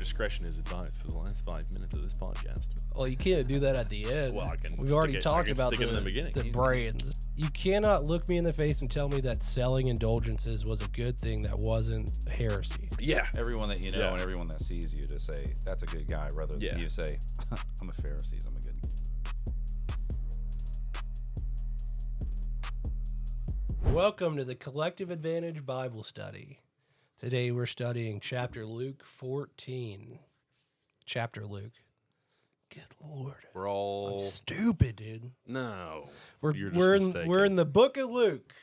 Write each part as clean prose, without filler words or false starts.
discretion is advised for the last 5 minutes of this podcast. Well, you can't do that at the end. Well, I can. We've already talked about stick it in the beginning. The brands. You cannot look me in the face and tell me that selling indulgences was a good thing that wasn't heresy. Yeah. Everyone that you know and everyone that sees you to say, that's a good guy, rather than you say, I'm a Pharisee, I'm a good guy. Welcome to the Collective Advantage Bible Study. Today we're studying chapter Luke 14. Chapter Luke. Good Lord. We're all I'm stupid, dude. No. We're in the book of Luke.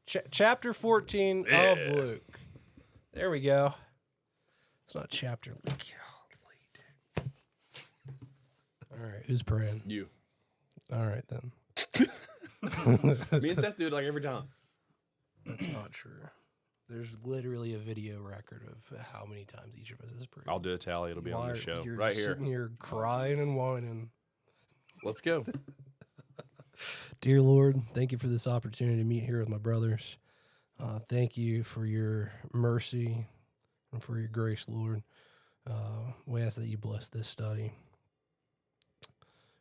Chapter 14 of Luke. There we go. It's not chapter Luke. Golly, dude. All right, who's praying? You. All right, then. Me and Seth do it like every time. That's not true. There's literally a video record of how many times each of us has prayed. I'll do a tally. It'll be on the show. You're right here. Sitting here crying and whining. Let's go. Dear Lord, thank you for this opportunity to meet here with my brothers. Thank you for your mercy and for your grace, Lord. We ask that you bless this study.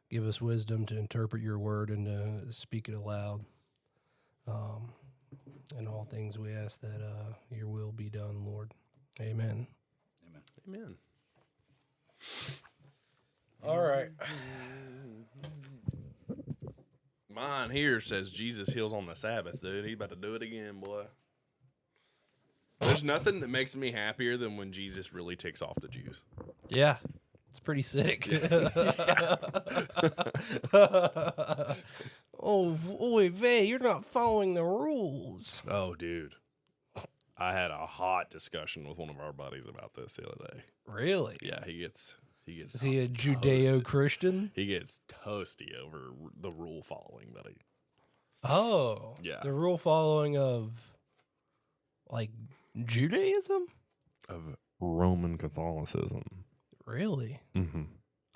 Give us wisdom to interpret your word and to speak it aloud. In all things, we ask that your will be done, Lord. Amen. Amen. Amen. All right. Mine here says Jesus heals on the Sabbath, dude. He's about to do it again, boy. There's nothing that makes me happier than when Jesus really ticks off the Jews. Yeah. It's pretty sick. Oy vey, you're not following the rules. Oh, dude. I had a hot discussion with one of our buddies about this the other day. Really? Yeah, he gets. Is he a Judeo-Christian? He gets toasty over the rule following, buddy. Oh. Yeah. The rule following of, like, Judaism? Of Roman Catholicism. Really? Mm-hmm.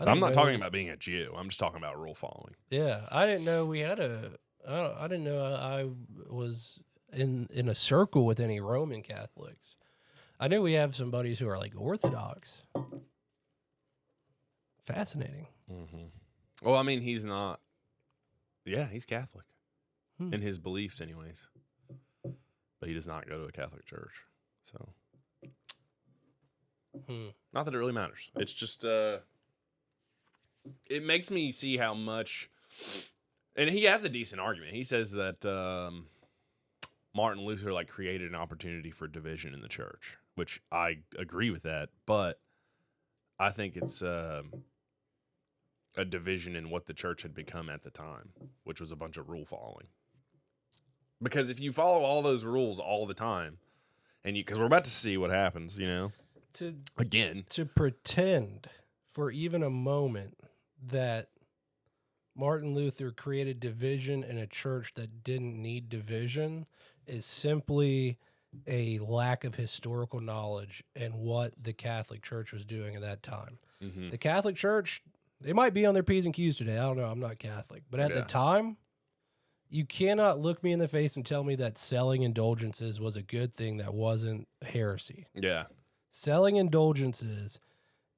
I'm not talking about being a Jew. I'm just talking about rule following. Yeah, I didn't know we had I didn't know I was in a circle with any Roman Catholics. I knew we have some buddies who are like Orthodox. Fascinating. Mm-hmm. Well, I mean, he's not. Yeah, he's Catholic in his beliefs, anyways. But he does not go to a Catholic church. So, not that it really matters. It's just it makes me see how much, and he has a decent argument. He says that Martin Luther created an opportunity for division in the church, which I agree with that, but I think it's a division in what the church had become at the time, which was a bunch of rule following. Because if you follow all those rules all the time, and because we're about to see what happens, to pretend for even a moment that Martin Luther created division in a church that didn't need division is simply a lack of historical knowledge and what the Catholic Church was doing at that time. Mm-hmm. The Catholic Church, they might be on their P's and Q's today. I don't know. I'm not Catholic. But at the time, you cannot look me in the face and tell me that selling indulgences was a good thing that wasn't heresy. Yeah. Selling indulgences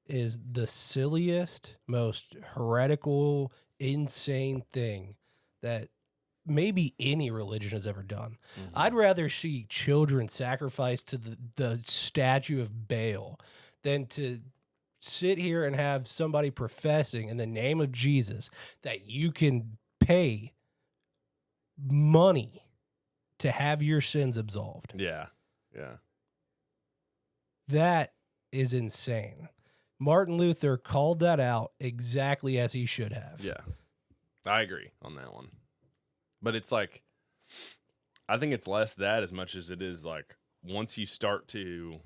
is the silliest, most heretical, insane thing that maybe any religion has ever done. Mm-hmm. I'd rather see children sacrificed to the statue of Baal than to sit here and have somebody professing in the name of Jesus that you can pay money to have your sins absolved. Yeah. Yeah. That is insane. Martin Luther called that out exactly as he should have. Yeah. I agree on that one. But it's I think it's less that as much as it is once you start to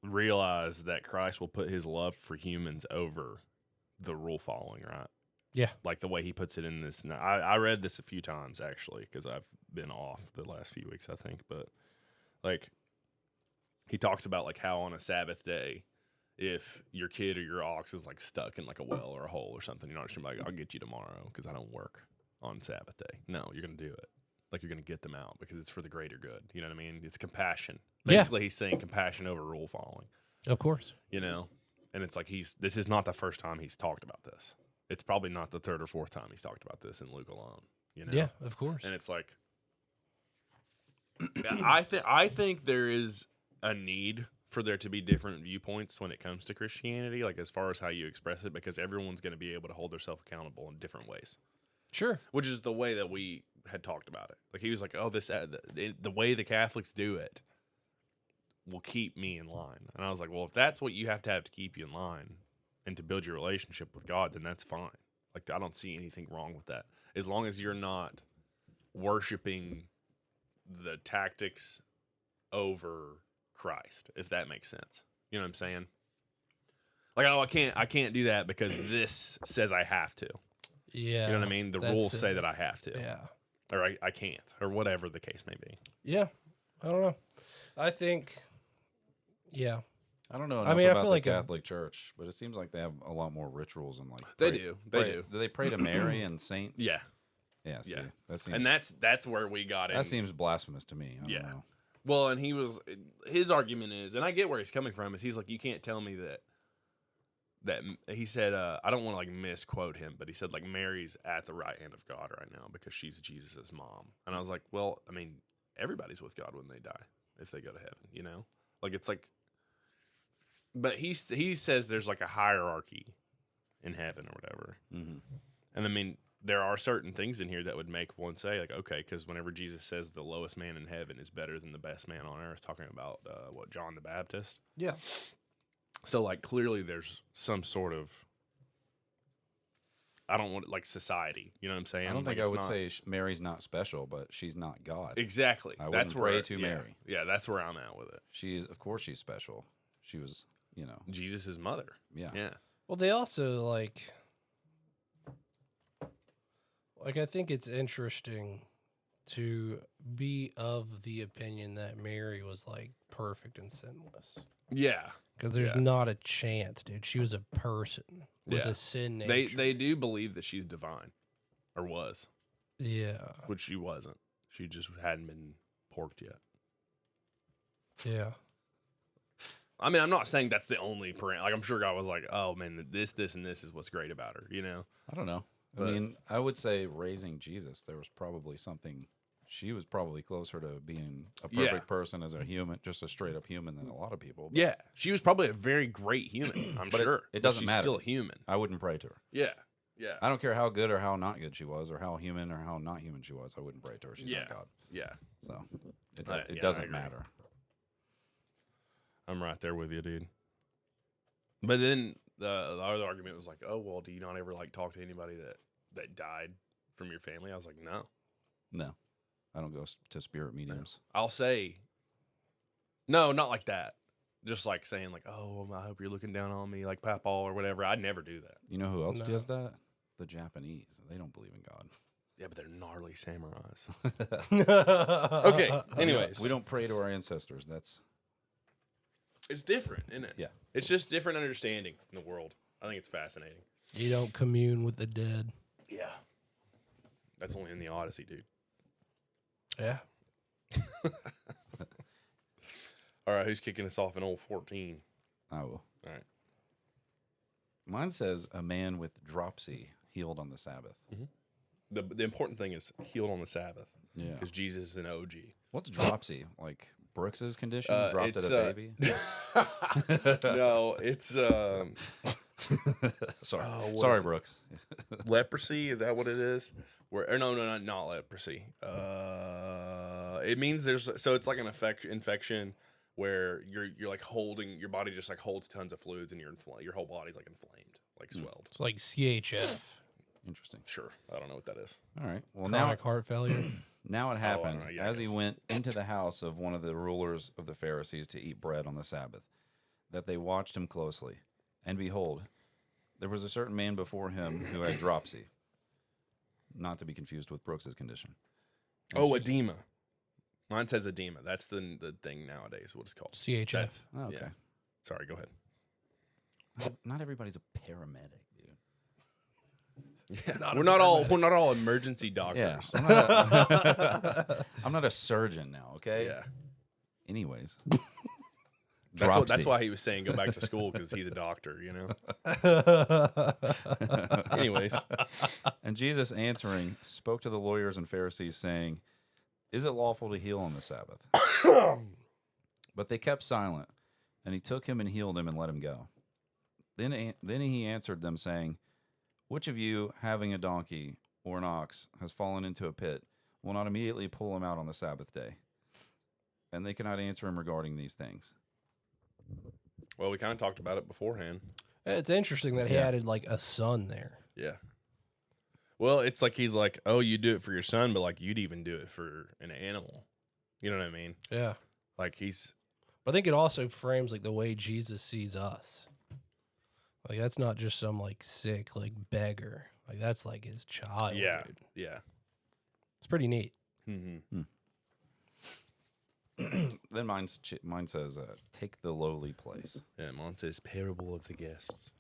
realize that Christ will put his love for humans over the rule following, right? Yeah. Like the way he puts it in this. Now, I read this a few times, actually, because I've been off the last few weeks, I think. But, he talks about, how on a Sabbath day, if your kid or your ox is, stuck in, a well or a hole or something, you're not just I'll get you tomorrow because I don't work on Sabbath day. No, you're going to do it. You're going to get them out because it's for the greater good. You know what I mean? It's compassion. Basically, he's saying compassion over rule following. Of course. You know, and it's like this is not the first time he's talked about this. It's probably not the third or fourth time he's talked about this in Luke alone. You know? Yeah, of course. And it's like, I think there is a need for there to be different viewpoints when it comes to Christianity, like as far as how you express it, because everyone's going to be able to hold themselves accountable in different ways. Sure. Which is the way that we had talked about it. Like he was like, "Oh, the way the Catholics do it will keep me in line." And I was like, "Well, if that's what you have to keep you in line and to build your relationship with God, then that's fine. Like I don't see anything wrong with that, as long as you're not worshiping the tactics over Christ, if that makes sense. You know what I'm saying? Like, oh, I can't do that because this says I have to. Yeah. You know what I mean? The rules say that I have to. Yeah. Or I can't, or whatever the case may be. Yeah. I don't know. I think, yeah. I don't know enough I about feel the like Catholic Church, but it seems like they have a lot more rituals and like They do. Do they pray to Mary and saints? Yeah. Yeah. See, Yeah. That seems, And that's where we got in. that seems blasphemous to me. I don't know. Well, and his argument is, and I get where he's coming from, is he's like, you can't tell me that he said, I don't want to like misquote him, but he said like Mary's at the right hand of God right now because she's Jesus's mom. And I was like, well, I mean, everybody's with God when they die, if they go to heaven, you know? Like it's like, but he says there's like a hierarchy in heaven or whatever. Mm-hmm. And I mean, there are certain things in here that would make one say, like, okay, because whenever Jesus says the lowest man in heaven is better than the best man on earth, talking about, John the Baptist? Yeah. So, like, clearly there's some sort of, I don't want, like, society. You know what I'm saying? I don't think like, I would say Mary's not special, but she's not God. Exactly. I that's wouldn't pray where, to yeah, Mary. Yeah, that's where I'm at with it. Of course she's special. She was, Jesus' mother. Yeah. Yeah. Well, they also, like, I think it's interesting to be of the opinion that Mary was, like, perfect and sinless. Yeah. Because there's not a chance, dude. She was a person with Yeah. a sin nature. They do believe that she's divine, or was, Yeah. which she wasn't. She just hadn't been porked yet. Yeah. I mean, I'm not saying that's the only parameter. Like, I'm sure God was like, oh, man, this, and this is what's great about her, you know? I don't know. I mean, I would say raising Jesus, there was probably something. She was probably closer to being a perfect person as a human, just a straight up human, than a lot of people. Yeah, she was probably a very great human. I'm but sure it doesn't she's matter. Still human. I wouldn't pray to her. Yeah, yeah, I don't care how good or how not good she was, or how human or how not human she was. I wouldn't pray to her. She's not God. Yeah. So it Yeah, doesn't matter. I'm right there with you, dude. But then the other argument was like, oh well, do you not ever like talk to anybody that died from your family? I was like, no. I don't go to spirit mediums. I'll say, no, not like that. Just like saying like, oh, I hope you're looking down on me like Papa or whatever. I'd never do that. You know who else No. does that? The Japanese. They don't believe in God. Yeah, but they're gnarly samurais. Okay. Okay. Anyways, We don't pray to our ancestors. It's different, isn't it? Yeah. It's just different understanding in the world. I think it's fascinating. You don't commune with the dead. Yeah. That's only in the Odyssey, dude. Yeah. All right, who's kicking us off in old 14? I will. All right. Mine says a man with dropsy healed on the Sabbath. The important thing is healed on the Sabbath. Yeah. Because Jesus is an OG. What's dropsy? Like Brooks's condition? Dropped it's, at a baby? No, it's Sorry. what Sorry, is it? Brooks. leprosy. Is that what it is? Or no, not leprosy. It means so it's like an infection where you're like holding, your body just like holds tons of fluids and your whole body's like inflamed, like swelled. It's like CHF. Interesting. Sure, I don't know what that is. All right. Well, Chronic heart failure. now it happened know, yeah, I as he guess. went into the house of one of the rulers of the Pharisees to eat bread on the Sabbath, that they watched him closely. And behold, there was a certain man before him who had dropsy, not to be confused with Brooks's condition. Oh, edema. Mine says edema. That's the thing nowadays. What it's called. CHF. That's, Oh, okay. Yeah. Sorry. Go ahead. Not everybody's a paramedic, dude. Yeah. We're not all emergency doctors. Yeah. I'm not a surgeon now, okay? Yeah. Anyways. Dropsy. why he was saying go back to school, because he's a doctor, you know. Anyways, And Jesus answering spoke to the lawyers and Pharisees, saying, "Is it lawful to heal on the Sabbath?" But they kept silent, and he took him and healed him and let him go. Then he answered them, saying, "Which of you, having a donkey or an ox, has fallen into a pit, will not immediately pull him out on the Sabbath day?" And they cannot answer him regarding these things. well, we kind of talked about it beforehand. It's interesting that he Yeah. added like a son there. Yeah. Well, it's like he's like, oh, you do it for your son, but like you'd even do it for an animal. You know what I mean? Yeah. Like he's But I think it also frames like the way Jesus sees us. Like that's not just some like sick like beggar. Like that's like his child. yeah, Dude. yeah. It's pretty neat. Mm-hmm. Then mine says, "Take the lowly place." Yeah, mine says parable of the guests.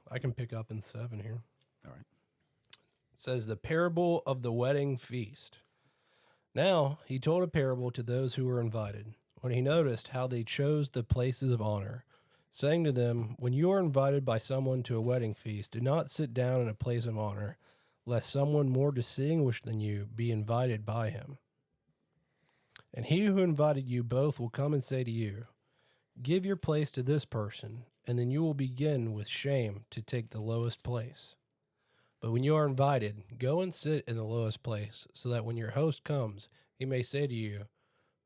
I can pick up in 7 here. All right. It says the parable of the wedding feast. Now he told a parable to those who were invited, when he noticed how they chose the places of honor, saying to them, when you are invited by someone to a wedding feast, do not sit down in a place of honor, lest someone more distinguished than you be invited by him. And he who invited you both will come and say to you, give your place to this person, and then you will begin with shame to take the lowest place. But when you are invited, go and sit in the lowest place, so that when your host comes, he may say to you,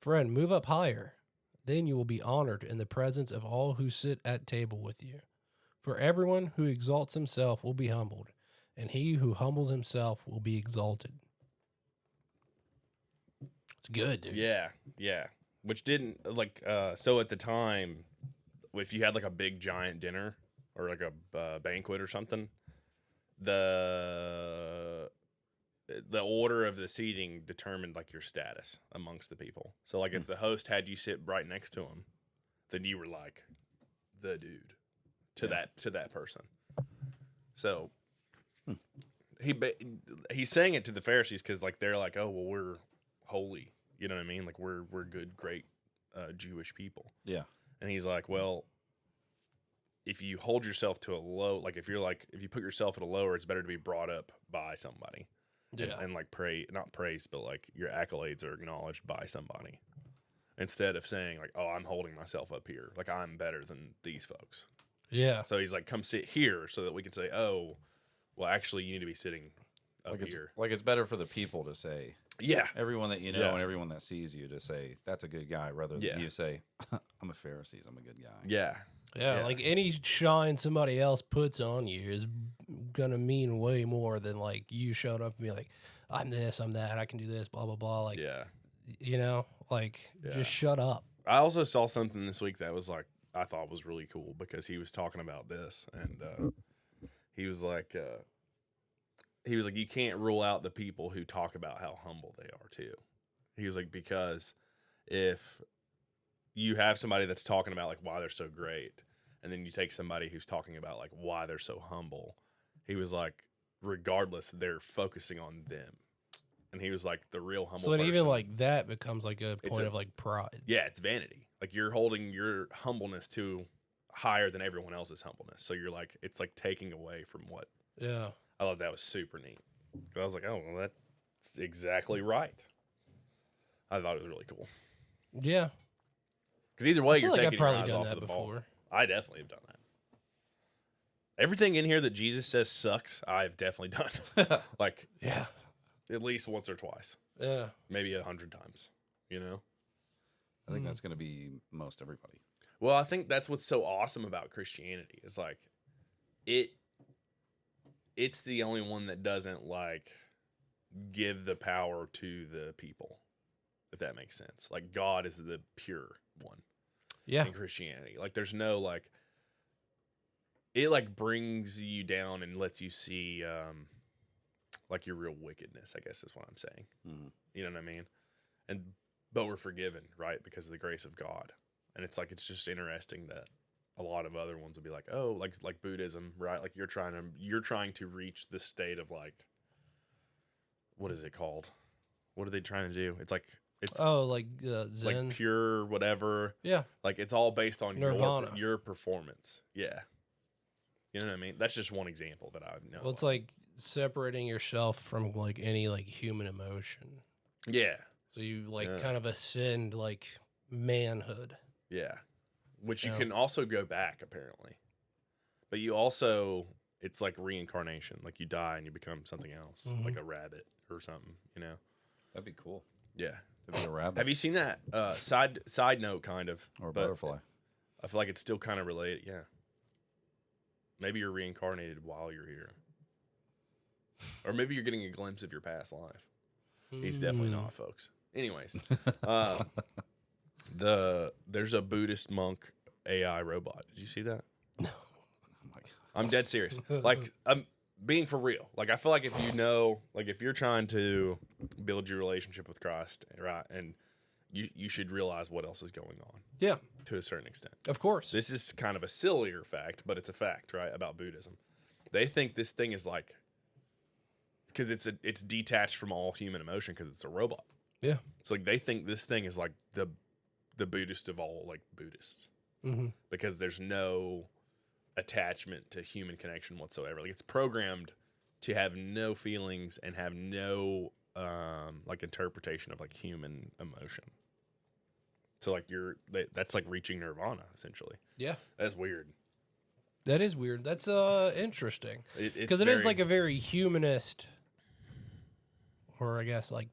friend, move up higher. Then you will be honored in the presence of all who sit at table with you. For everyone who exalts himself will be humbled, and he who humbles himself will be exalted. It's good, dude. Yeah, yeah. Which didn't like so at the time, if you had like a big giant dinner or like a banquet or something, the order of the seating determined like your status amongst the people. So like if the host had you sit right next to him, then you were like the dude to that person. So he's saying it to the Pharisees because like they're like, oh well, we're holy, you know what I mean? Like we're good, great Jewish people. Yeah. And he's like, well, if you hold yourself to a low, like if you put yourself at a lower, it's better to be brought up by somebody. Yeah. And like not praise, but like your accolades are acknowledged by somebody. Instead of saying like, oh, I'm holding myself up here, like I'm better than these folks. Yeah. So he's like, come sit here so that we can say, oh, well, actually, you need to be sitting up here. Like it's better for the people to say, Yeah. everyone that you know Yeah. and everyone that sees you to say, that's a good guy, rather than you say, I'm a Pharisee, I'm a good guy. Yeah. Yeah, like any shine somebody else puts on you is gonna mean way more than like you showing up and be like, I'm this, I'm that, I can do this, blah blah blah. Like, Yeah. you know, like just shut up. I also saw something this week that was like, I thought was really cool because he was talking about this and he was like, you can't rule out the people who talk about how humble they are too. He was like, because if you have somebody that's talking about like why they're so great, and then you take somebody who's talking about like why they're so humble, he was like, regardless, they're focusing on them. And he was like, the real humble So then person, even like that becomes like a point of like pride. yeah, it's vanity. Like you're holding your humbleness to higher than everyone else's humbleness. So you're like, it's like taking away from what. Yeah. I thought that was super neat. I was like, oh, well, that's exactly right. I thought it was really cool. Yeah. Because either way, I feel you're like I've taking your probably eyes done off that of the ball. before. I definitely have done that. Everything in here that Jesus says sucks, I've definitely done. Like, Yeah. at least once or twice. Yeah. Maybe 100 times, you know? I think that's going to be most everybody. Well, I think that's what's so awesome about Christianity is like it's the only one that doesn't like give the power to the people, if that makes sense. Like God is the pure one Yeah. in Christianity. Like there's no like it like brings you down and lets you see like your real wickedness, I guess is what I'm saying. Mm. You know what I mean? But we're forgiven, right? Because of the grace of God. And it's like, it's just interesting that a lot of other ones will be like, oh, like Buddhism, right? Like you're trying to reach this state of like, what is it called? What are they trying to do? It's like It's like like Zen. pure whatever. Yeah. Like it's all based on Nirvana. your performance. Yeah. You know what I mean? That's just one example that I know. Well, it's of. like separating yourself from like any like human emotion. Yeah. So you like Yeah. kind of ascend like manhood. Yeah. Which you Yeah. can also go back apparently. But you also it's like reincarnation. Like you die and you become something else, Mhm. like a rabbit or something, you know. That'd be cool. Yeah. To be a rabbit Have you seen that? Side note kind of. or a but butterfly. I feel like it's still kind of related. Yeah. Maybe you're reincarnated while you're here. Or maybe you're getting a glimpse of your past life. He's definitely Mm. not, folks. Anyways, there's a Buddhist monk AI robot. Did you see that? No. Oh my God. I'm dead serious. Like I'm being for real. Like I feel like if you know, like if you're trying to build your relationship with Christ, right, and you should realize what else is going on Yeah, to a certain extent. of course. This is kind of a sillier fact, but it's a fact, right, about Buddhism. They think this thing is like because it's detached from all human emotion because it's a robot. Yeah. It's like they think this thing is like the Buddhist of all like Buddhists Mm-hmm. because there's no attachment to human connection whatsoever. Like it's programmed to have no feelings and have no like interpretation of like human emotion. So like that's like reaching nirvana essentially. Yeah. That's weird. That is weird. That's interesting. It's Because it is like a very humanist, or I guess like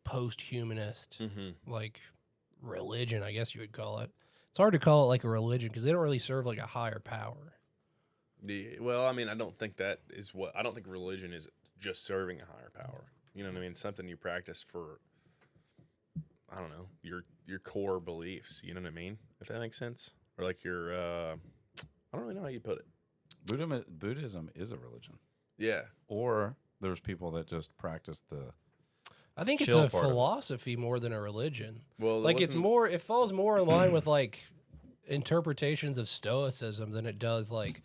post-humanist, like religion, I guess you would call it. It's hard to call it like a religion because they don't really serve like a higher power. Well, I mean, I don't think religion is just serving a higher power. You know what I mean? It's something you practice for, I don't know, your core beliefs. You know what I mean? If that makes sense, or like your, I don't really know how you put it. Buddhism is a religion. Yeah. Or there's people that just practice the I think it's chill a part of it. philosophy more than a religion. Well, Like it falls more in line with like interpretations of Stoicism than it does like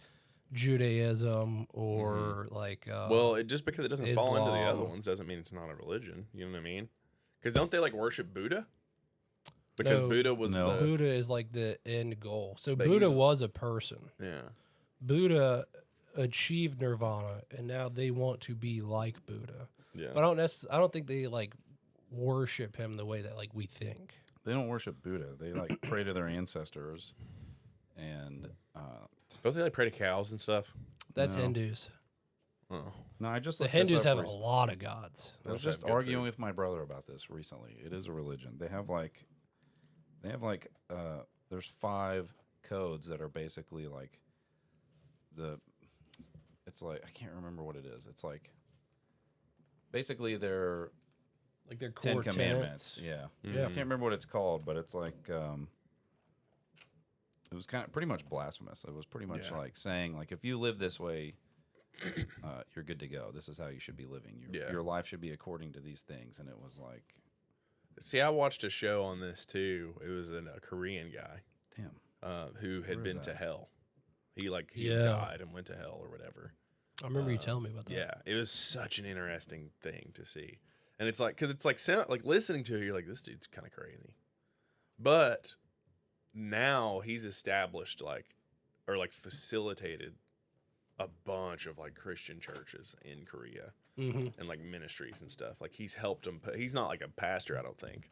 Judaism or like well, just because it doesn't fall into the other Islam. ones doesn't mean it's not a religion. You know what I mean? Because don't they like worship Buddha? Because No. Buddha was No. the Buddha is like the end goal. So But Buddha he's- was a person. yeah. Buddha achieved nirvana and now they want to be like Buddha. Yeah. But I don't think they like worship him the way that like we think. They don't worship Buddha. They like pray to their ancestors, and Don't they like pray to cows and stuff? That's No. Hindus. Oh. no, I just The looked this Hindus up have a recently. lot of gods. I was Those just have good arguing food. with my brother about this recently. It is a religion. They have there's 5 codes that are basically like it's like I can't remember what it is. It's like basically they're Like their 10 core commandments. tenets. Yeah. Yeah. I can't remember what it's called, but it's like it was kind of pretty much blasphemous. It was pretty much Yeah. like saying like if you live this way, you're good to go. This is how you should be living. Yeah. Your life should be according to these things. And it was like, See, I watched a show on this too. It was a Korean guy damn. who had Where is been to that? hell. He Yeah. died and went to hell or whatever. I remember you telling me about that. Yeah, it was such an interesting thing to see, and it's like because it's like like listening to it, you're like, this dude's kind of crazy, but now he's established like facilitated a bunch of like Christian churches in Korea Mm-hmm. and like ministries and stuff. Like he's helped them. He's not like a pastor, I don't think,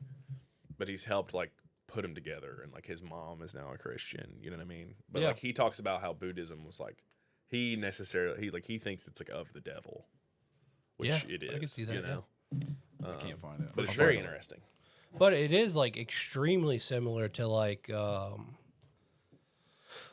but he's helped like put them together. And like his mom is now a Christian. You know what I mean? But Yeah. like he talks about how Buddhism was like he thinks it's like of the devil, which Yeah, it is. I can see that, You yeah. know, I can't find it. but it's I'll very find it. interesting. But it is like extremely similar to like a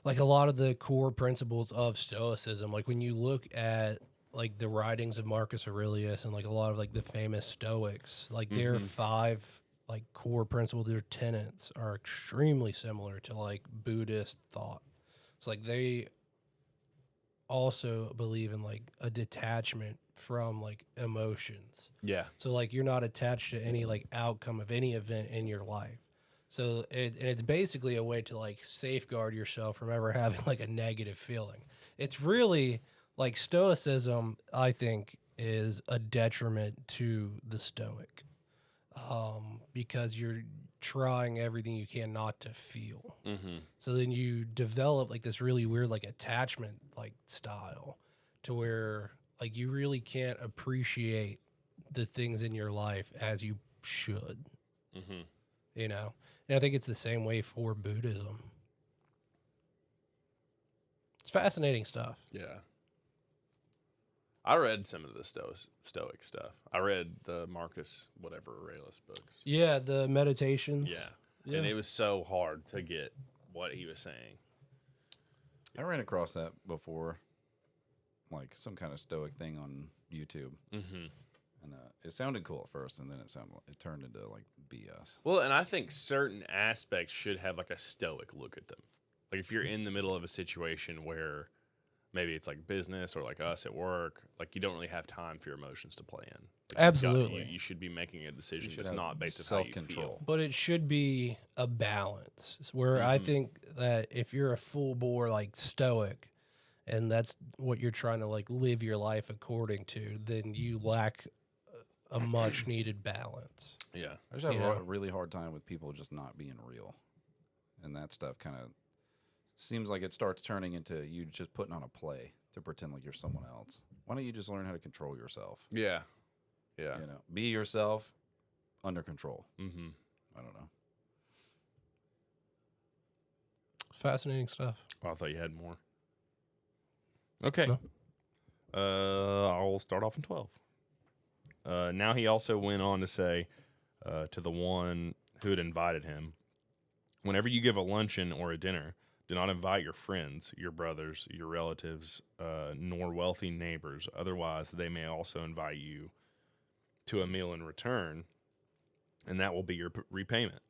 lot of the core principles of Stoicism. Like when you look at like the writings of Marcus Aurelius and like a lot of like the famous Stoics, like their 5 like core principles, their tenets are extremely similar to like Buddhist thought. It's like they also believe in like a detachment from like emotions. Yeah. So like you're not attached to any like outcome of any event in your life. So it's basically a way to like safeguard yourself from ever having like a negative feeling. It's really like Stoicism, I think, is a detriment to the Stoic. because you're trying everything you can not to feel. Mm-hmm. So then you develop like this really weird like attachment like style to where like you really can't appreciate the things in your life as you should, Mm-hmm. you know? And I think it's the same way for Buddhism. It's fascinating stuff. Yeah. I read some of the Stoic stuff. I read the Marcus whatever Aurelius books. Yeah, the meditations. Yeah. And it was so hard to get what he was saying. I ran across that before, like some kind of Stoic thing on YouTube, Mm-hmm. and it sounded cool at first, and then it turned into like BS. Well, and I think certain aspects should have like a Stoic look at them. Like if you're in the middle of a situation where maybe it's like business or like us at work, like you don't really have time for your emotions to play in. Like Absolutely. you should be making a decision should that's have not based on how you feel. self-control. But it should be a balance where I think that if you're a full bore like stoic and that's what you're trying to like live your life according to, then you lack a much needed balance. Yeah. I just have You know? a really hard time with people just not being real, and that stuff kind of seems like it starts turning into you just putting on a play to pretend like you're someone else. Why don't you just learn how to control yourself? Yeah. Yeah. You know, be yourself, under control. Mm-hmm. I don't know. Fascinating stuff. Oh, I thought you had more. Okay. No. I'll start off in 12. Now he also went on to say to the one who had invited him, whenever you give a luncheon or a dinner, do not invite your friends, your brothers, your relatives, nor wealthy neighbors. Otherwise, they may also invite you to a meal in return, and that will be your repayment.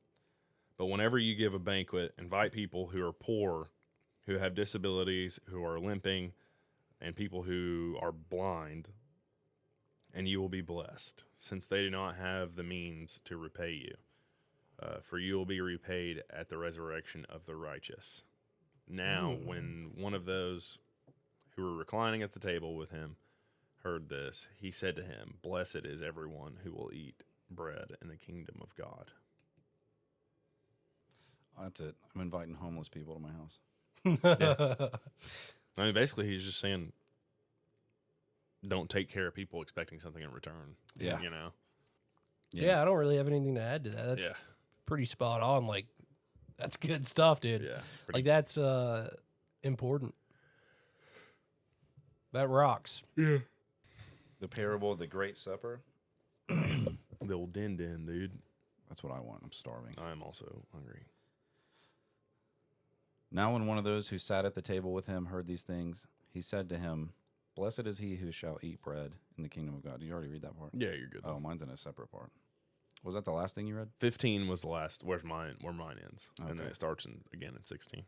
But whenever you give a banquet, invite people who are poor, who have disabilities, who are limping, and people who are blind, and you will be blessed, since they do not have the means to repay you. For you will be repaid at the resurrection of the righteous. Now, when one of those who were reclining at the table with him heard this, he said to him, "Blessed is everyone who will eat bread in the kingdom of God." That's it. I'm inviting homeless people to my house. I mean, basically, he's just saying, don't take care of people expecting something in return. Yeah. You know? Yeah, I don't really have anything to add to that. That's Yeah. pretty spot on. Like, that's good stuff, dude. Yeah. Like, that's important. That rocks. Yeah. The parable of the Great Supper. The old din, dude. That's what I want. I'm starving. I am also hungry. Now when one of those who sat at the table with him heard these things, he said to him, "Blessed is he who shall eat bread in the kingdom of God." Did you already read that part? Yeah, you're good. Oh, mine's in a separate part. Was that the last thing you read? 15 was the last. Where mine ends, and then Okay. it starts again in 16.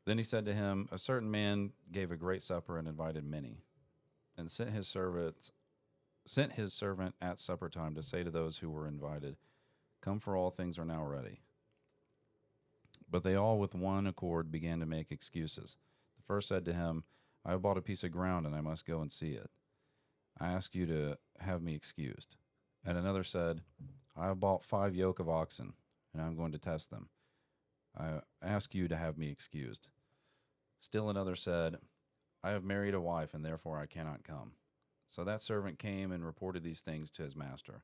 Then he said to him, "A certain man gave a great supper and invited many, and sent his servant at supper time to say to those who were invited, 'Come, for all things are now ready.' But they all with one accord began to make excuses. The first said to him, 'I have bought a piece of ground and I must go and see it. I ask you to have me excused.' And another said, 'I have bought 5 yoke of oxen and I am going to test them. I ask you to have me excused.' Still another said, 'I have married a wife and therefore I cannot come.' So that servant came and reported these things to his master.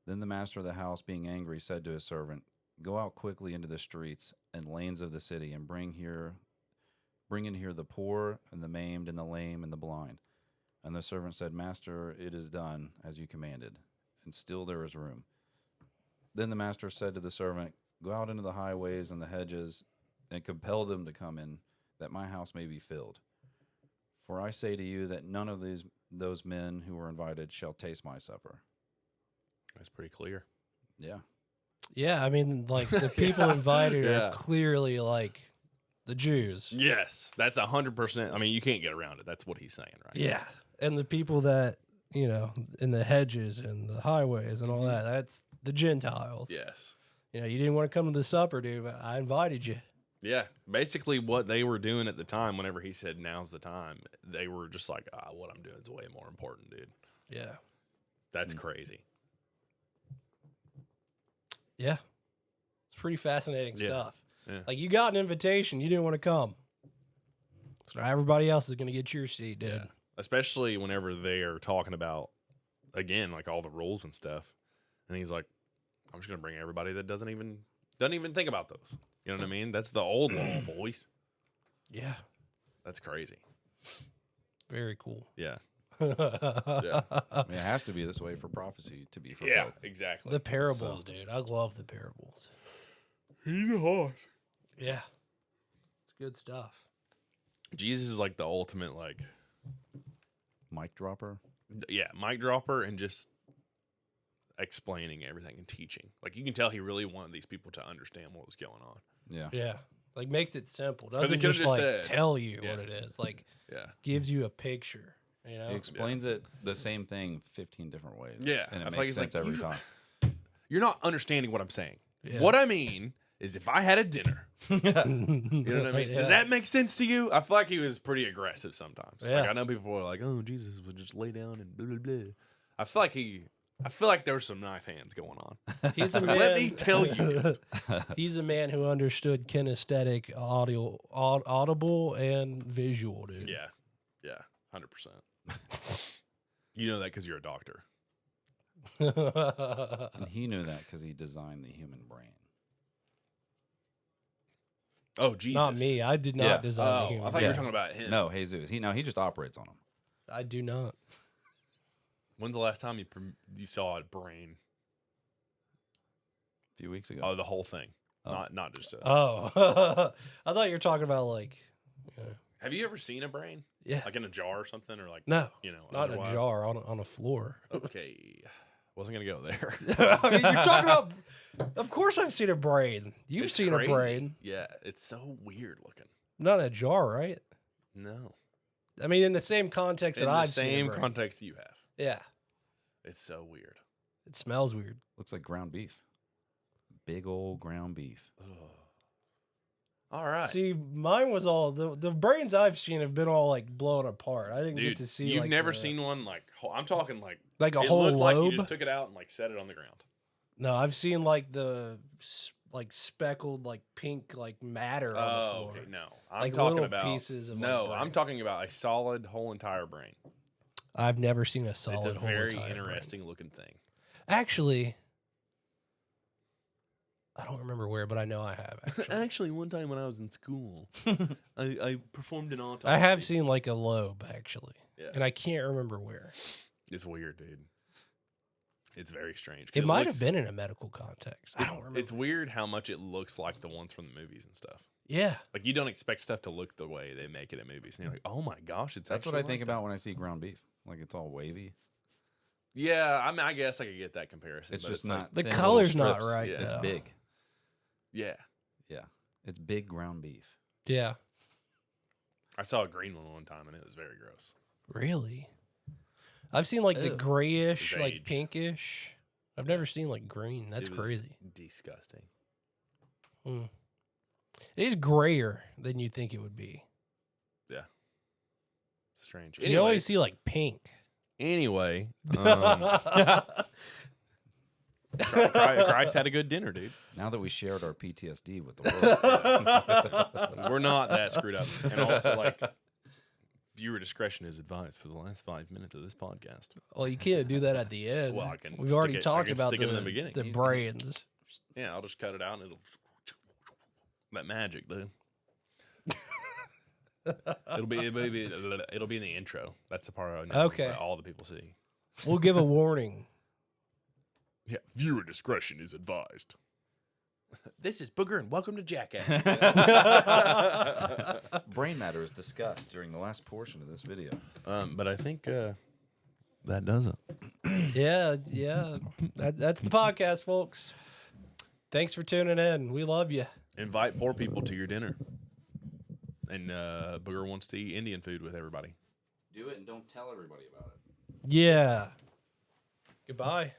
Then the master of the house, being angry, said to his servant, 'Go out quickly into the streets and lanes of the city and bring in here the poor and the maimed and the lame and the blind.' And the servant said, 'Master, it is done as you commanded, and still there is room.' Then the master said to the servant, 'Go out into the highways and the hedges and compel them to come in, that my house may be filled. For I say to you that none of those men who were invited shall taste my supper.'" That's pretty clear. Yeah. Yeah, I mean, like, the people invited Yeah. are clearly, like, the Jews. Yes, that's 100%. I mean, you can't get around it. That's what he's saying, right? Yeah. And the people that, you know, in the hedges and the highways and all that, that's the Gentiles. Yes. You know, you didn't want to come to the supper, dude, but I invited you. Yeah. Basically, what they were doing at the time, whenever he said, "Now's the time," they were just like, "What I'm doing is way more important, dude." Yeah. That's crazy. Yeah. It's pretty fascinating Yeah. stuff. Yeah. Like, you got an invitation, you didn't want to come. So now everybody else is going to get your seat, dude. Yeah. Especially whenever they are talking about, again, like all the rules and stuff. And he's like, I'm just going to bring everybody that doesn't even think about those. You know what I mean? That's the old law, boys. Yeah. That's crazy. Very cool. Yeah. I mean, it has to be this way for prophecy to be fulfilled. Yeah, exactly. The parables, dude. I love the parables. He's a horse. Yeah. It's good stuff. Jesus is like the ultimate, like, Mic dropper. yeah, mic dropper and just explaining everything and teaching. Like, you can tell he really wanted these people to understand what was going on. Yeah. Yeah. Like, makes it simple. he Doesn't could've just, just like, said- tell you Yeah. what it is. Like, Yeah. gives you a picture, you know? He explains it the same thing 15 different ways. Yeah, And I it feel like makes it's sense like, every you- time. You're not understanding what I'm saying. Yeah. What I mean is if I had a dinner, you know what I mean? Yeah. Does that make sense to you? I feel like he was pretty aggressive sometimes. Yeah. Like, I know people are like, oh, Jesus would just lay down and blah, blah, blah. I feel like there were some knife hands going on. He's a man. Let me tell you. He's a man who understood kinesthetic, audible, and visual, dude. Yeah. Yeah. 100%. You know that because you're a doctor. And he knew that because he designed the human brain. Oh, Jesus. Not me. I did not Yeah. design the Oh, human. I thought you were Yeah. talking about him. No, Jesus. He just operates on them. I do not. When's the last time you saw a brain? A few weeks ago. Oh, the whole thing. Oh. Not just a. Oh, I thought you were talking about like, Have you ever seen a brain? yeah, Like in a jar or something? Or like, no, you know, not in a otherwise? jar on a floor. Okay. Wasn't going to go there. I mean, you're talking about. Of course, I've seen a brain. You've It's seen crazy. a brain, Yeah. It's so weird looking. not in a jar, right? No. I mean, in the same context In that the I've seen a same brain. context you have. Yeah, It's so weird. it smells weird. Looks like ground beef. Big old ground beef. All right. See, mine was all the brains I've seen have been all like blown apart. I didn't Dude, get to see. you've like, never the- seen one like, I'm talking like, like a it whole looked like lobe. you just took it out and like set it on the ground. No, I've seen like the like speckled like pink like matter on the Oh, floor. okay. No. I'm Like talking little about pieces of, like, no, brain. I'm talking about a solid whole entire brain. I've never seen a solid. It's a whole very entire brain. interesting looking thing. Actually, I don't remember where, but I know I have. Actually, Actually, one time when I was in school, I performed an autopsy. I have seen like a lobe actually, Yeah. and I can't remember where. It's weird, dude. It's very strange. It might looks- have been in a medical context. I don't remember. It's weird how much it looks like the ones from the movies and stuff. Yeah, Like you don't expect stuff to look the way they make it in movies, and you're like, "Oh my gosh, it's." That's what actually I think like that. about when I see ground beef. Like it's all wavy. Yeah, I mean, I guess I could get that comparison. It's but just like- not. The thin little color's not strips. right, It's though. big. yeah, Yeah. It's big ground beef. yeah. I saw a green one time, and it was very gross. Really? I've seen like the Ew. grayish, It's like aged. pinkish. I've never seen like green. That's It was crazy. disgusting. Mm. It is grayer than you'd think it would be. Strange. You always see like pink. Anyway, Christ had a good dinner, dude. Now that we shared our PTSD with the world. We're not that screwed up, and also like viewer discretion is advised for the last 5 minutes of this podcast. Well, you can't do that at the end. Well, I can We've stick already it- I talked can about stick it in the beginning. the Easy. brains. Yeah, I'll just cut it out, and it'll that magic, dude. it'll be in the intro. That's the part I know Okay. that all the people see. We'll give a warning. Yeah, viewer discretion is advised. This is Booger, and welcome to Jackass. Brain matter is discussed during the last portion of this video. But I think that does it. Yeah. That's the podcast, folks. Thanks for tuning in. We love you. Invite poor people to your dinner. And Booger wants to eat Indian food with everybody. Do it and don't tell everybody about it. Yeah. Goodbye.